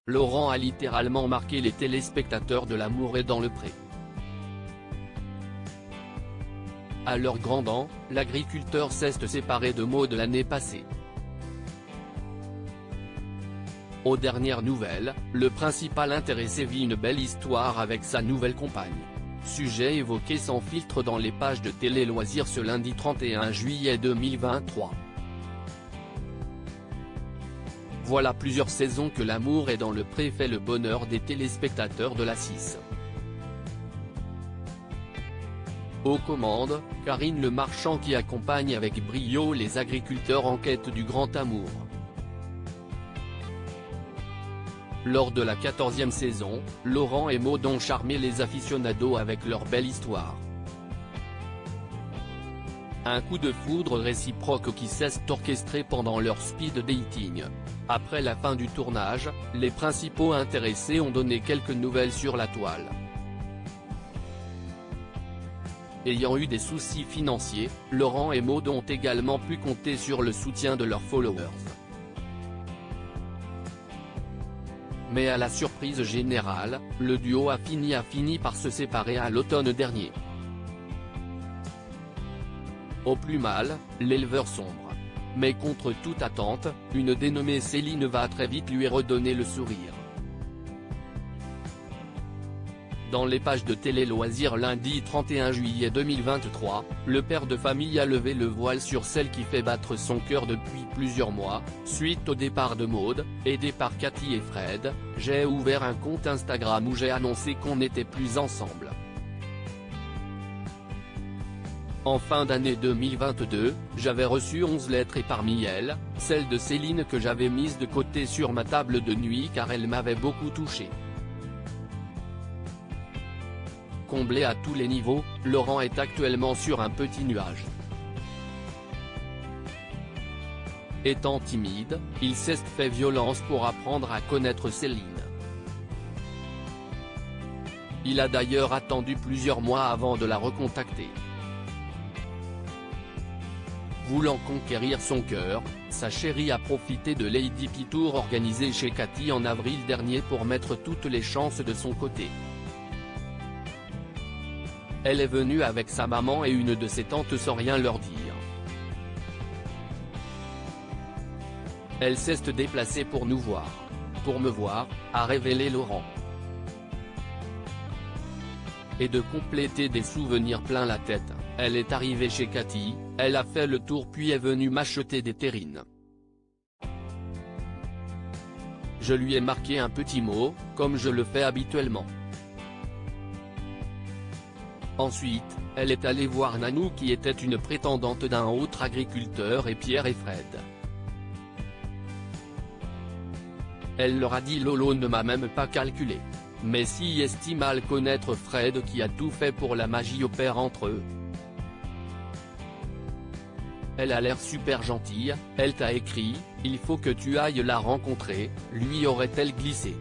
Laurent a littéralement marqué les téléspectateurs de L'amour est dans le pré. À leur grand dam, l'agriculteur s'est séparé de Maud l'année passée. Aux dernières nouvelles, le principal intéressé vit une belle histoire avec sa nouvelle compagne. Sujet évoqué sans filtre dans les pages de Télé Loisirs ce lundi 31 juillet 2023. Voilà plusieurs saisons que L'amour est dans le pré fait le bonheur des téléspectateurs de la 6. Aux commandes, Karine Le Marchand qui accompagne avec brio les agriculteurs en quête du grand amour. Lors de la 14e saison, Laurent et Maud ont charmé les aficionados avec leur belle histoire. Un coup de foudre réciproque qui s'est orchestré pendant leur speed dating. Après la fin du tournage, les principaux intéressés ont donné quelques nouvelles sur la toile. Ayant eu des soucis financiers, Laurent et Maud ont également pu compter sur le soutien de leurs followers. Mais à la surprise générale, le duo a fini par se séparer à l'automne dernier. Au plus mal, l'éleveur sombre. Mais contre toute attente, une dénommée Céline va très vite lui redonner le sourire. Dans les pages de Télé Loisirs lundi 31 juillet 2023, le père de famille a levé le voile sur celle qui fait battre son cœur depuis plusieurs mois. Suite au départ de Maud, aidé par Cathy et Fred, j'ai ouvert un compte Instagram où j'ai annoncé qu'on n'était plus ensemble. En fin d'année 2022, j'avais reçu 11 lettres et parmi elles, celle de Céline que j'avais mise de côté sur ma table de nuit car elle m'avait beaucoup touché. Comblé à tous les niveaux, Laurent est actuellement sur un petit nuage. Étant timide, il s'est fait violence pour apprendre à connaître Céline. Il a d'ailleurs attendu plusieurs mois avant de la recontacter. Voulant conquérir son cœur, sa chérie a profité de Lady P Tour organisé chez Cathy en avril dernier pour mettre toutes les chances de son côté. Elle est venue avec sa maman et une de ses tantes sans rien leur dire. Elle s'est déplacée pour nous voir. Pour me voir, a révélé Laurent. Et de compléter des souvenirs plein la tête, elle est arrivée chez Cathy, elle a fait le tour puis est venue m'acheter des terrines. Je lui ai marqué un petit mot, comme je le fais habituellement. Ensuite, elle est allée voir Nanou qui était une prétendante d'un autre agriculteur et Pierre et Fred. Elle leur a dit Lolo ne m'a même pas calculé. Mais si estime mal connaître Fred qui a tout fait pour la magie opère entre eux. Elle a l'air super gentille, elle t'a écrit, il faut que tu ailles la rencontrer, lui aurait-elle glissé.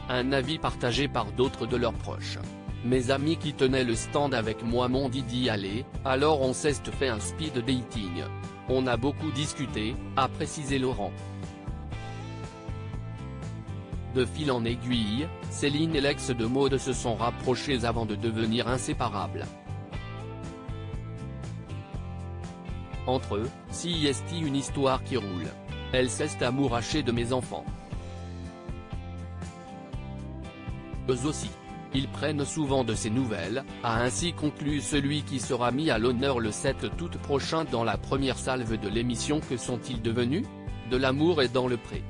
Un avis partagé par d'autres de leurs proches. Mes amis qui tenaient le stand avec moi m'ont dit d'y aller, alors on s'est fait un speed dating. On a beaucoup discuté, a précisé Laurent. De fil en aiguille, Céline et l'ex de Maud se sont rapprochés avant de devenir inséparables. Entre eux, si est une histoire qui roule. Elle s'est amourachée de mes enfants. Eux aussi. Ils prennent souvent de ses nouvelles, a ainsi conclu celui qui sera mis à l'honneur le 7 août prochain dans la première salve de l'émission Que sont-ils devenus ? De l'amour est dans le pré.